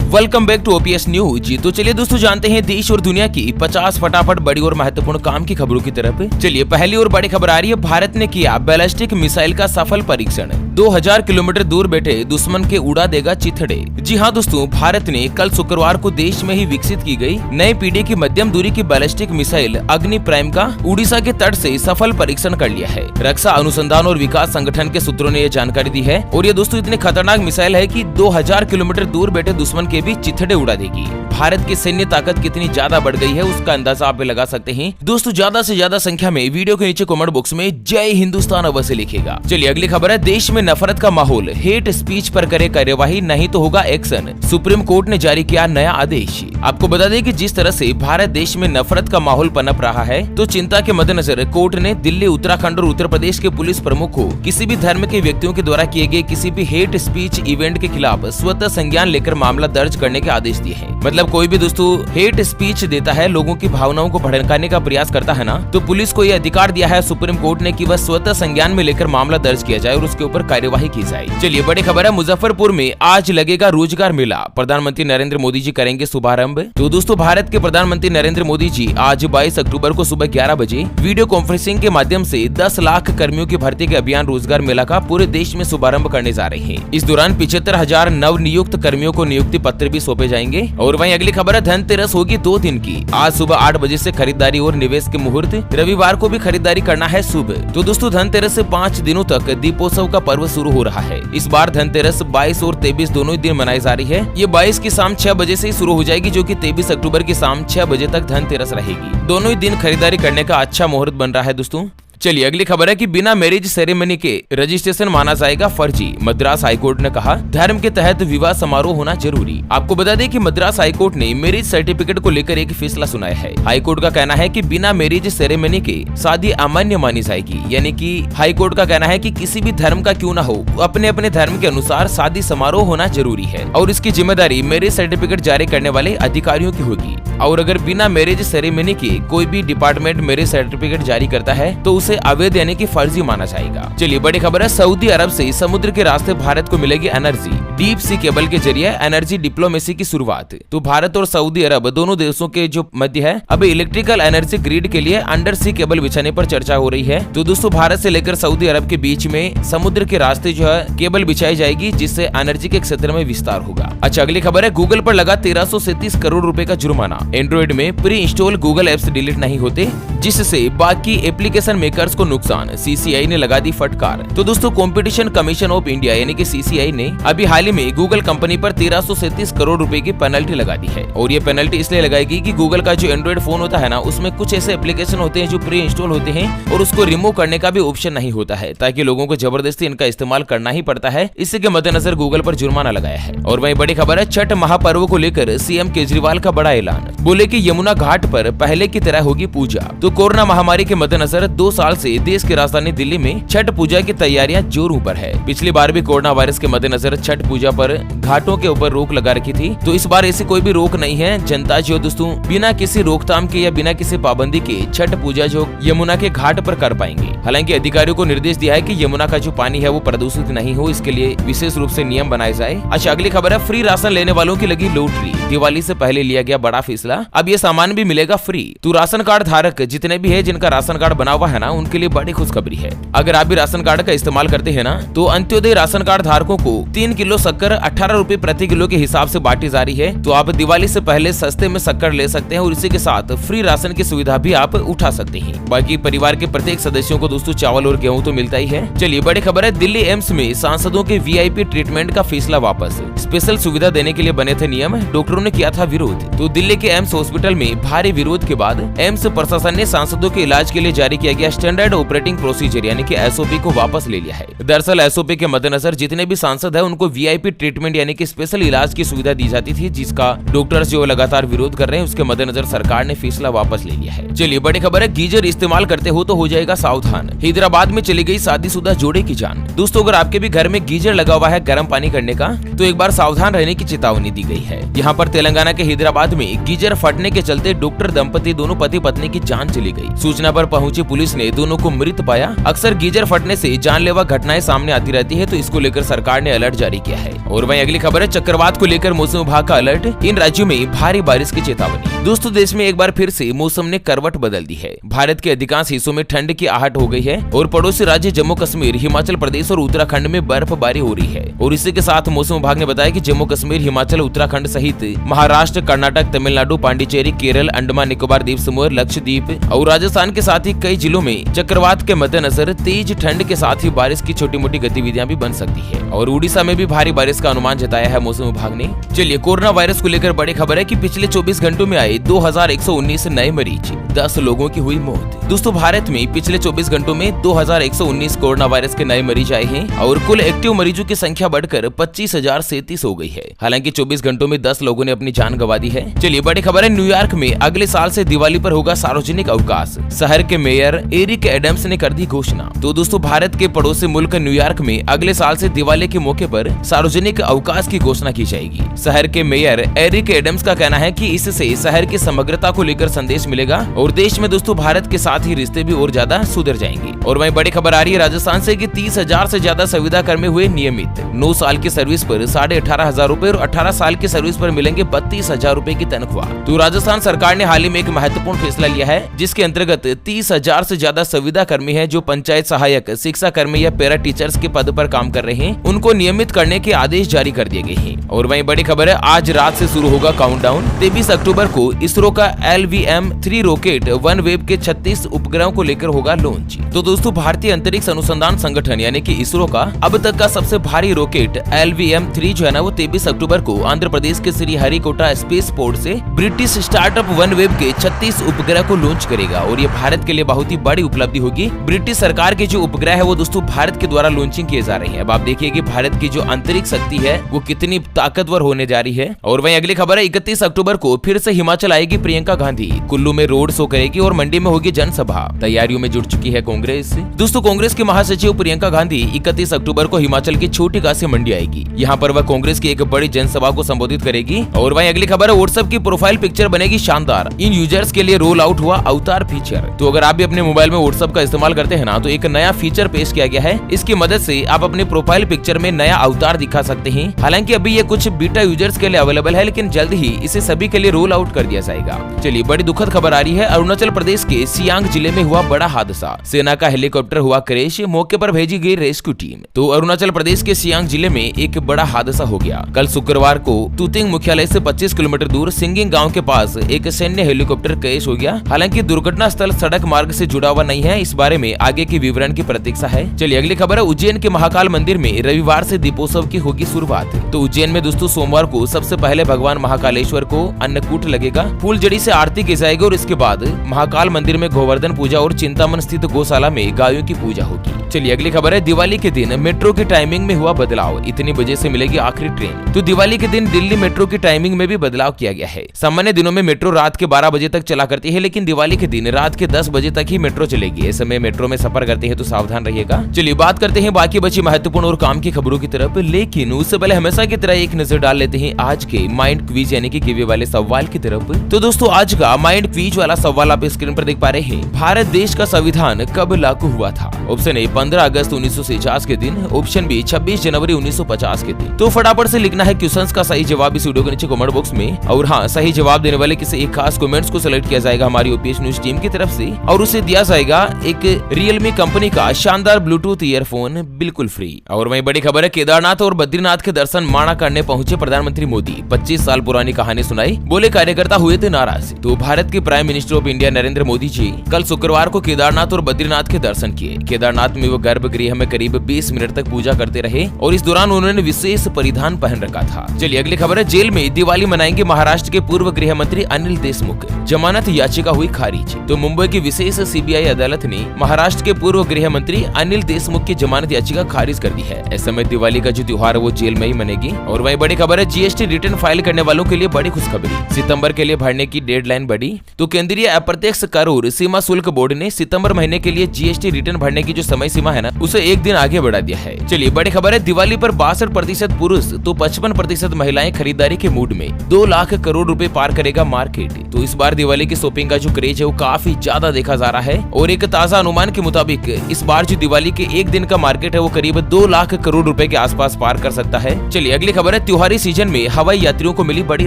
Welcome back to OPS news. तो चलिए दोस्तों जानते हैं देश और दुनिया की 50 फटाफट बड़ी और महत्वपूर्ण काम की खबरों की तरफ। चलिए पहली और बड़ी खबर आ रही है, भारत ने किया बैलिस्टिक मिसाइल का सफल परीक्षण। 2000 किलोमीटर दूर बैठे दुश्मन के उड़ा देगा चिथड़े। जी हाँ दोस्तों, भारत ने कल शुक्रवार को देश में ही विकसित की गई नई पीढ़ी की मध्यम दूरी की बैलिस्टिक मिसाइल अग्नि प्राइम का उड़ीसा के तट से सफल परीक्षण कर लिया है। रक्षा अनुसंधान और विकास संगठन के सूत्रों ने यह जानकारी दी है और ये दोस्तों इतनी खतरनाक मिसाइल है कि 2000 किलोमीटर दूर बैठे दुश्मन के भी चिथड़े उड़ा देगी। भारत की सैन्य ताकत कितनी ज्यादा बढ़ गई है उसका अंदाजा आप लगा सकते हैं। दोस्तों ज्यादा से ज्यादा संख्या में वीडियो के नीचे कमेंट बॉक्स में जय हिंदुस्तान अवश्य लिखेगा। चलिए अगली खबर है, देश में नफरत का माहौल, हेट स्पीच पर करे कार्यवाही नहीं तो होगा एक्शन। सुप्रीम कोर्ट ने जारी किया नया आदेश। आपको बता दें कि जिस तरह से भारत देश में नफरत का माहौल पनप रहा है, तो चिंता के मद्देनजर कोर्ट ने दिल्ली, उत्तराखंड और उत्तर प्रदेश के पुलिस प्रमुख को किसी भी धर्म के व्यक्तियों के द्वारा किए गए किसी भी हेट स्पीच इवेंट के खिलाफ स्वतः संज्ञान लेकर मामला दर्ज करने के आदेश दिए हैं। मतलब कोई भी दोस्तों हेट स्पीच देता है, लोगों की भावनाओं को भड़काने का प्रयास करता है ना, तो पुलिस को यह अधिकार दिया है सुप्रीम कोर्ट ने कि वह स्वतः संज्ञान में लेकर मामला दर्ज किया जाए और उसके ऊपर कार्यवाही की जाए। चलिए बड़ी खबर है, मुजफ्फरपुर में आज लगेगा रोजगार मेला, प्रधानमंत्री नरेंद्र मोदी जी करेंगे शुभारंभ। तो दोस्तों भारत के प्रधानमंत्री नरेंद्र मोदी जी आज 22 अक्टूबर को सुबह 11 बजे वीडियो कॉन्फ्रेंसिंग के माध्यम से 10 लाख कर्मियों की भर्ती के अभियान रोजगार मेला का पूरे देश में शुभारंभ करने जा रहे हैं। इस दौरान 75,000 नव नियुक्त कर्मियों को नियुक्ति पत्र भी सौंपे जाएंगे। और वहीं अगली खबर है, धनतेरस होगी 2 दिन की। आज सुबह 8 बजे से खरीदारी और निवेश के मुहूर्त, रविवार को भी खरीदारी करना है शुभ। तो दोस्तों धनतेरस से 5 दिनों तक दीपोत्सव का पर्व शुरू हो रहा है। इस बार धनतेरस 22 और 23 दोनों ही दिन मनाई जा रही है। ये 22 की शाम 6 बजे से शुरू हो जाएगी, जो कि 23 अक्टूबर की शाम 6 बजे तक धनतेरस रहेगी। दोनों ही दिन खरीदारी करने का अच्छा मुहूर्त बन रहा है दोस्तों। चलिए अगली खबर है कि बिना मैरिज सेरेमनी के रजिस्ट्रेशन माना जाएगा फर्जी। मद्रास हाईकोर्ट ने कहा धर्म के तहत विवाह समारोह होना जरूरी। आपको बता दें कि मद्रास हाईकोर्ट ने मैरिज सर्टिफिकेट को लेकर एक फैसला सुनाया है। हाईकोर्ट का कहना है कि बिना मैरिज सेरेमनी के शादी अमान्य मानी जाएगी। यानी कि हाईकोर्ट का कहना है कि किसी भी धर्म का क्यों न हो, अपने अपने धर्म के अनुसार शादी समारोह होना जरूरी है और इसकी जिम्मेदारी मैरिज सर्टिफिकेट जारी करने वाले अधिकारियों की होगी। और अगर बिना मैरिज सेरेमनी के कोई भी डिपार्टमेंट मैरिज सर्टिफिकेट जारी करता है तो उसे अवैध यानी कि फर्जी माना जाएगा। चलिए बड़ी खबर है, सऊदी अरब से समुद्र के रास्ते भारत को मिलेगी एनर्जी। डीप सी केबल के जरिए एनर्जी डिप्लोमेसी की शुरुआत। तो भारत और सऊदी अरब दोनों देशों के जो मध्य है अब इलेक्ट्रिकल एनर्जी ग्रिड के लिए अंडर सी केबल बिछाने पर चर्चा हो रही है। तो दोस्तों भारत से लेकर सऊदी अरब के बीच में समुद्र के रास्ते जो है केबल बिछाई जाएगी, जिससे एनर्जी के क्षेत्र में विस्तार होगा। अच्छा अगली खबर है, गूगल पर लगा 1337 करोड़ रुपए का जुर्माना। एंड्रॉइड में pre install Google apps delete नहीं होते, जिससे बाकी एप्लीकेशन मेकर्स को नुकसान। सीसीआई ने लगा दी फटकार। तो दोस्तों कंपटीशन कमीशन ऑफ इंडिया यानी कि सीसीआई ने अभी हाल ही में गूगल कंपनी पर 1337 करोड़ रुपए की पेनल्टी लगा दी है। और ये पेनल्टी इसलिए लगाएगी कि गूगल का जो एंड्रॉइड फोन होता है ना, उसमें कुछ ऐसे एप्लीकेशन होते हैं जो प्री इंस्टॉल होते हैं और उसको रिमूव करने का भी ऑप्शन नहीं होता है, ताकि लोगों को जबरदस्ती इनका इस्तेमाल करना ही पड़ता है। इसी के मद्देनजर गूगल पर जुर्माना लगाया है। और वहीं बड़ी खबर है, छठ महापर्व को लेकर सीएम केजरीवाल का बड़ा ऐलान। बोले कि यमुना घाट पर पहले की तरह होगी पूजा। तो कोरोना महामारी के मद्देनजर 2 साल से देश की राजधानी दिल्ली में छठ पूजा की तैयारियां जोरों पर है। पिछली बार भी कोरोना वायरस के मद्देनजर छठ पूजा पर घाटों के ऊपर रोक लगा रखी थी, तो इस बार ऐसी कोई भी रोक नहीं है। जनता जो दोस्तों बिना किसी रोकथाम के या बिना किसी पाबंदी के छठ पूजा जो यमुना के घाट पर कर पाएंगे। हालांकि अधिकारियों को निर्देश दिया है कि यमुना का जो पानी है वो प्रदूषित नहीं हो, इसके लिए विशेष रूप से नियम बनाए जाए। अच्छा अगली खबर है, फ्री राशन लेने वालों की लगी लॉटरी। दिवाली से पहले लिया गया बड़ा फैसला, अब ये सामान भी मिलेगा फ्री। तो राशन कार्ड धारक जितने भी है जिनका राशन कार्ड बना हुआ है ना, उनके लिए बड़ी खुशखबरी है। अगर आप भी राशन कार्ड का इस्तेमाल करते हैं ना, तो अंत्योदय राशन कार्ड धारकों को 3 किलो शक्कर 18 रुपए प्रति किलो के हिसाब से बांटी जा रही है। तो आप दिवाली से पहले सस्ते में शक्कर ले सकते हैं और इसी के साथ फ्री राशन की सुविधा भी आप उठा सकते हैं। बाकी परिवार के प्रत्येक सदस्यों को दोस्तों चावल और गेहूं तो मिलता ही है। चलिए बड़ी खबर है, दिल्ली एम्स में सांसदों के वीआईपी ट्रीटमेंट का फैसला वापस। स्पेशल सुविधा देने के लिए बने थे नियम, डॉक्टरों ने किया था विरोध। तो दिल्ली के एम्स हॉस्पिटल में भारी विरोध के बाद एम्स प्रशासन ने सांसदों के इलाज के लिए जारी किया गया स्टैंडर्ड ऑपरेटिंग प्रोसीजर यानी कि एसओपी को वापस ले लिया है। दरअसल एसओपी के मद्देनजर जितने भी सांसद है उनको वीआईपी ट्रीटमेंट यानी कि स्पेशल इलाज की सुविधा दी जाती थी, जिसका डॉक्टर्स जो लगातार विरोध कर रहे हैं, उसके मद्देनजर सरकार ने फैसला वापस ले लिया है। चलिए बड़ी खबर है, गीजर इस्तेमाल करते हो तो हो जाएगा सावधान। हैदराबाद में चली गई शादीशुदा जोड़े की जान। दोस्तों अगर आपके भी घर में गीजर लगा हुआ है गर्म पानी करने का, तो एक बार सावधान रहने की चेतावनी दी गई है। यहाँ पर तेलंगाना के हैदराबाद में गीजर फटने के चलते डॉक्टर दंपति दोनों पति पत्नी की जान चली गई। सूचना पर पहुंची पुलिस ने दोनों को मृत पाया। अक्सर गीजर फटने से जानलेवा घटनाएं सामने आती रहती है, तो इसको लेकर सरकार ने अलर्ट जारी किया है। और वहीं अगली खबर है चक्रवात को लेकर मौसम विभाग का अलर्ट, इन राज्यों में भारी बारिश की चेतावनी। दोस्तों देश में एक बार फिर से मौसम ने करवट बदल दी है। भारत के अधिकांश हिस्सों में ठंड की आहट हो गई है और पड़ोसी राज्य जम्मू कश्मीर, हिमाचल प्रदेश और उत्तराखंड में बर्फबारी हो रही है। और इसी के साथ मौसम विभाग ने बताया कि जम्मू कश्मीर, हिमाचल, उत्तराखंड सहित महाराष्ट्र, कर्नाटक, तमिलनाडु, पांडिचेरी, केरल, अंडमान निकोबार द्वीप समूह, लक्षद्वीप और राजस्थान के साथ ही कई जिलों में चक्रवात के मद्देनजर तेज ठंड के साथ ही बारिश की छोटी मोटी गतिविधियां भी बन सकती है। और उड़ीसा में भी भारी बारिश का अनुमान जताया है मौसम विभाग ने। चलिए कोरोना वायरस को लेकर बड़ी खबर है कि पिछले 24 घंटों में आए 2119 नए मरीज, 10 लोगों की हुई मौत। दोस्तों भारत में पिछले 24 घंटों में 2119 कोरोना वायरस के नए मरीज आए हैं और कुल एक्टिव मरीजों की संख्या बढ़कर 25,037 हो गई है। हालांकि 24 घंटों में 10 लोगों ने अपनी जान गंवा दी है। चलिए बड़ी खबर है न्यूयॉर्क में अगले साल से दिवाली पर होगा सार्वजनिक अवकाश, शहर के मेयर एरिक एडम्स ने कर दी घोषणा। तो दोस्तों भारत के पड़ोसी मुल्क न्यूयॉर्क में अगले साल से दिवाली के मौके पर सार्वजनिक अवकाश की घोषणा की जाएगी। शहर के मेयर एरिक एडम्स का कहना है कि इससे शहर की समग्रता को लेकर संदेश मिलेगा और देश में दोस्तों भारत के साथ ही रिश्ते भी और ज्यादा सुधर जाएंगे। और वहीं बड़ी खबर आ रही है राजस्थान से कि 30,000 से ज्यादा संविदा कर्मी हुए नियमित। 9 साल की सर्विस पर 18,500 रूपए और 18 साल की सर्विस पर मिलेंगे 32,000 रूपए की तनख्वाह। तो राजस्थान सरकार ने हाल ही में एक महत्वपूर्ण फैसला लिया है, जिसके अंतर्गत 30,000 से ज्यादा संविदा कर्मी है जो पंचायत सहायक, शिक्षा कर्मी या पैरा टीचर्स के पद पर काम कर रहे हैं, उनको नियमित करने के आदेश जारी कर दिए गए हैं। और वहीं बड़ी खबर है आज रात से शुरू होगा काउंटडाउन। 23 अक्टूबर को इसरो का LVM-3 रॉकेट OneWeb के 36 उपग्रहों को लेकर होगा लॉन्च। तो दोस्तों भारतीय अंतरिक्ष अनुसंधान संगठन यानी कि इसरो का अब तक का सबसे भारी रॉकेट LVM-3 जो है ना वो 23 अक्टूबर को आंध्र प्रदेश के श्रीहरिकोटा स्पेस पोर्ट से ब्रिटिश स्टार्टअप OneWeb के 36 उपग्रह को लॉन्च करेगा। और ये भारत के लिए बहुत ही बड़ी उपलब्धि होगी। ब्रिटिश सरकार के जो उपग्रह है वो दोस्तों भारत के द्वारा लॉन्चिंग किए जा रहे हैं। अब आप देखिए कि भारत की जो अंतरिक्ष शक्ति है वो कितनी ताकतवर होने जा रही है। और वहीं अगली खबर है 31 अक्टूबर को फिर से हिमाचल आएगी प्रियंका गांधी। कुल्लू में रोड शो करेगी और मंडी में होगी जनसभा। तैयारियों में जुट चुकी है कांग्रेस। दोस्तों कांग्रेस की महासचिव प्रियंका गांधी 31 अक्टूबर को हिमाचल की छोटी काशी मंडी आएगी। यहाँ पर वह कांग्रेस की एक बड़ी जनसभा को संबोधित करेगी। और वहीं अगली खबर है व्हाट्सएप की प्रोफाइल पिक्चर बनेगी शानदार। इन यूजर्स के लिए रोल आउट हुआ अवतार फीचर। तो अगर आप भी अपने मोबाइल में व्हाट्सएप का इस्तेमाल करते हैं ना, तो एक नया फीचर पेश किया गया है। इसकी मदद से आप अपने प्रोफाइल पिक्चर में नया अवतार दिखा सकते हैं। हालांकि अभी ये कुछ बीटा यूजर्स के लिए अवेलेबल है, लेकिन जल्द ही इसे सभी के लिए रोल आउट कर दिया जाएगा। चलिए बड़ी दुखद खबर आ रही है। अरुणाचल प्रदेश के सियांग जिले में हुआ बड़ा हादसा। सेना का हेलीकॉप्टर हुआ क्रैश, मौके पर भेजी गई रेस्क्यू टीम। तो अरुणाचल प्रदेश के सियांग जिले में एक बड़ा हादसा हो गया। कल शुक्रवार को तुतिंग मुख्यालय से 25 किलोमीटर दूर सिंगिंग गांव के पास एक सैन्य हेलीकॉप्टर क्रैश हो गया। हालांकि दुर्घटना स्थल सड़क मार्ग से जुड़ा हुआ नहीं है। इस बारे में आगे के विवरण की प्रतीक्षा है। चलिए अगली खबर है उज्जैन के महाकाल मंदिर में रविवार से दीपोत्सव की होगी शुरुआत। तो उज्जैन में दोस्तों सोमवार को सबसे पहले भगवान महाकालेश्वर को अन्नकूट लगेगा, फूलझड़ी से आरती की जाएगी और इसके बाद महाकाल मंदिर में गोवर्धन पूजा और चिंतामन स्थित गौशाला में गायों की पूजा होगी। चलिए अगली खबर है दिवाली के दिन मेट्रो की टाइमिंग में हुआ बदलाव, इतनी बजे से मिलेगी आखिरी ट्रेन। तो दिवाली के दिन दिल्ली मेट्रो की टाइमिंग में भी बदलाव किया गया है। सामान्य दिनों में मेट्रो रात के 12 बजे तक चला करती है, लेकिन दिवाली के दिन रात के 10 बजे तक ही मेट्रो चलेगी। इस समय मेट्रो में सफर करते हैं तो सावधान रहिएगा। चलिए बात करते हैं बाकी बची महत्वपूर्ण और काम की खबरों की तरफ, लेकिन उससे पहले हमेशा की तरह एक नजर डाल लेते हैं आज के माइंड क्विज यानी कि गिवे वाले सवाल की तरफ। तो दोस्तों आज का माइंड क्विज वाला सवाल आप स्क्रीन पर देख पा रहे हैं। भारत देश का संविधान कब लागू हुआ था? ऑप्शन ए 15 अगस्त 1949 के दिन, ऑप्शन बी 26 जनवरी 1950 के दिन। तो फटाफट से लिखना है क्वेश्चंस का सही जवाब इस वीडियो के नीचे कमेंट बॉक्स में। और हाँ, सही जवाब देने वाले किसी एक खास कमेंट्स को सिलेक्ट किया जाएगा हमारी ओपीएस न्यूज टीम की तरफ से और उसे दिया जाएगा एक रियलमी कंपनी का शानदार ब्लूटूथ ईयरफोन बिल्कुल फ्री। और वहीं बड़ी खबर है केदारनाथ और बद्रीनाथ के दर्शन माणा करने पहुंचे प्रधानमंत्री मोदी। 25 साल पुरानी कहानी सुनाई, बोले कार्यकर्ता हुए थे नाराज। तो भारत के prime minister of India Narendra Modi ji कल शुक्रवार को केदारनाथ और बद्रीनाथ के दर्शन किए। केदारनाथ में वो गर्भगृह में करीब 20 मिनट तक पूजा करते रहे और इस दौरान उन्होंने विशेष परिधान पहन रखा था। चलिए अगली खबर है जेल में दिवाली मनाएंगे महाराष्ट्र के पूर्व गृह मंत्री अनिल देशमुख, जमानत याचिका हुई खारिज। तो मुंबई की विशेष सीबीआई अदालत ने महाराष्ट्र के पूर्व गृह मंत्री अनिल देशमुख की जमानत याचिका खारिज कर दी है। ऐसे में दिवाली का जो त्योहार है वो जेल में ही मनेगी। और वही बड़ी खबर है जीएसटी रिटर्न फाइल करने वालों के लिए बड़ी खुशखबरी, सितंबर के लिए भरने की डेडलाइन बढ़ी। तो केंद्रीय अप्रत्यक्ष कर और सीमा शुल्क बोर्ड ने सितंबर महीने के लिए जीएसटी रिटर्न भरने की जो समय सीमा है ना, उसे एक दिन आगे बढ़ा दिया है। चलिए बड़ी खबर है, दिवाली पर 62% पुरुष तो 55% महिलाएं खरीदारी के मूड में। 2 लाख करोड़ रुपए पार करेगा मार्केट। तो इस बार दिवाली की शॉपिंग का जो क्रेज है वो काफी ज्यादा देखा जा रहा है और एक ताजा अनुमान के मुताबिक इस बार जो दिवाली के एक दिन का मार्केट है वो करीब 2 लाख करोड़ रुपए के आसपास पार कर सकता है। चलिए अगली खबर है, त्योहारी सीजन में हवाई यात्रियों को मिली बड़ी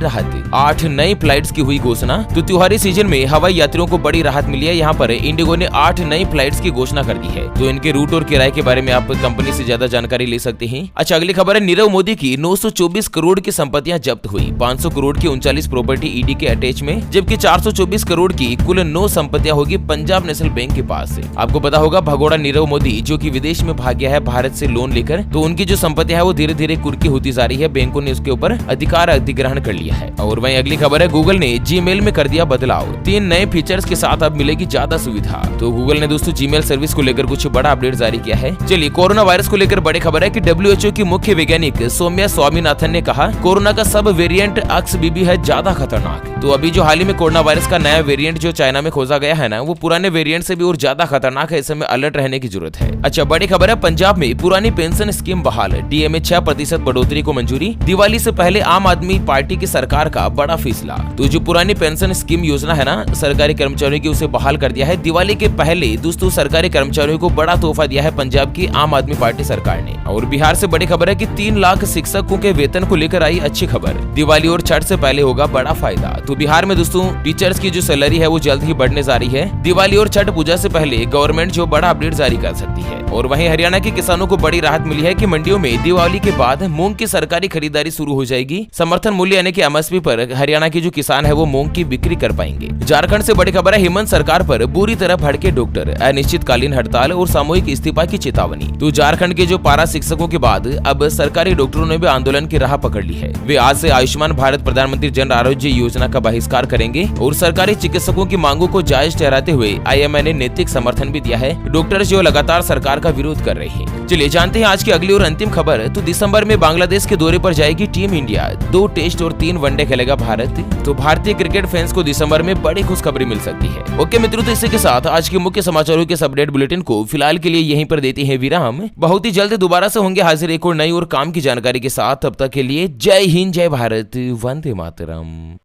राहत। 8 नई फ्लाइट्स की हुई घोषणा। तो त्योहारी सीजन में हवाई यात्रियों को बड़ी राहत मिली है। यहाँ पर इंडिगो ने 8 नई फ्लाइट्स की घोषणा कर दी है। तो इनके रूट और किराए के बारे में आप कंपनी से ज्यादा जानकारी ले सकते हैं। अच्छा अगली खबर है, नीरव मोदी की 924 करोड़ की संपत्तियां जब्त हुई। 500 करोड़ की 39 प्रॉपर्टी ईडी के अटैच में, जबकि 424 करोड़ की कुल 9 संपत्तियां होगी पंजाब नेशनल बैंक के पास से। आपको पता होगा भगोड़ा नीरव मोदी जो कि विदेश में भाग गया है भारत से लोन लेकर, तो उनकी जो संपत्तियां है वो धीरे धीरे कुर्की होती जा रही है। बैंकों ने उसके ऊपर अधिकार अधिग्रहण कर लिया है। और वहीं अगली खबर है, गूगल ने जीमेल में कर दिया बदलाव। 3 नए फीचर्स के साथ अब मिलेगी ज्यादा सुविधा। तो गूगल ने दोस्तों जीमेल सर्विस को लेकर कुछ बड़ा अपडेट जारी किया है। चलिए कोरोना वायरस को लेकर बड़ी खबर है कि WHO की मुख्य वैज्ञानिक सौम्या स्वामीनाथन ने कहा कोरोना का सब वेरिएंट XBB है ज्यादा खतरनाक। तो अभी जो हाल ही में कोरोना वायरस का नया वेरिएंट जो चाइना में खोजा गया है ना, वो पुराने वेरिएंट से भी और ज्यादा खतरनाक है। इस समय अलर्ट रहने की जरूरत है। अच्छा बड़ी खबर है, पंजाब में पुरानी पेंशन स्कीम बहाल। डीए में 6% बढ़ोतरी को मंजूरी। दिवाली से पहले आम आदमी पार्टी की सरकार का बड़ा फैसला। तो जो पुरानी पेंशन स्कीम योजना है ना सरकारी कर्मचारियों की, उसे बहाल कर दिया है। दिवाली के पहले दोस्तों सरकारी कर्मचारियों को बड़ा तोहफा दिया है पंजाब की आम आदमी पार्टी सरकार ने। और बिहार से बड़ी खबर है कि 3 लाख शिक्षकों के वेतन को लेकर आई अच्छी खबर। दिवाली और छठ से पहले होगा बड़ा फायदा। तो बिहार में दोस्तों टीचर्स की जो सैलरी है वो जल्द ही बढ़ने जा रही है। दिवाली और छठ पूजा से पहले गवर्नमेंट जो बड़ा अपडेट जारी कर सकती है। और वहीं हरियाणा के किसानों को बड़ी राहत मिली है कि मंडियों में दिवाली के बाद मूंग की सरकारी खरीदारी शुरू हो जाएगी। समर्थन मूल्य यानी कि MSP पर हरियाणा के जो किसान है वो मूंग की बिक्री कर पाएंगे। झारखंड से बड़ी खबर है, हेमंत सरकार पर बुरी तरह भड़के डॉक्टर। अनिश्चितकालीन हड़ताल और सामूहिक इस्तीफा की चेतावनी। तो झारखंड के जो पारा शिक्षकों के बाद अब सरकारी डॉक्टरों ने भी आंदोलन की राह पकड़ ली है। वे आज से आयुष्मान भारत प्रधानमंत्री जन आरोग्य योजना का बहिष्कार करेंगे और सरकारी चिकित्सकों की मांगों को जायज ठहराते हुए IMA ने नैतिक समर्थन भी दिया है। डॉक्टर जो लगातार सरकार का विरोध कर रहे हैं। चलिए जानते हैं आज की अगली और अंतिम खबर। तो दिसंबर में बांग्लादेश के दौरे पर जाएगी टीम इंडिया। 2 टेस्ट और 3 वनडे खेलेगा भारत। तो भारतीय क्रिकेट फैंस को दिसंबर में बड़ी खुशखबरी मिल सकती है। ओके मित्रों, तो इसी के साथ आज के मुख्य समाचारों के अपडेट बुलेटिन को फिलहाल के लिए यहीं पर देते हैं विराम। बहुत ही जल्द दोबारा से होंगे हाजिर एक और नई और काम की जानकारी के साथ। तब तक के लिए जय हिंद, जय भारत, वंदे मातरम।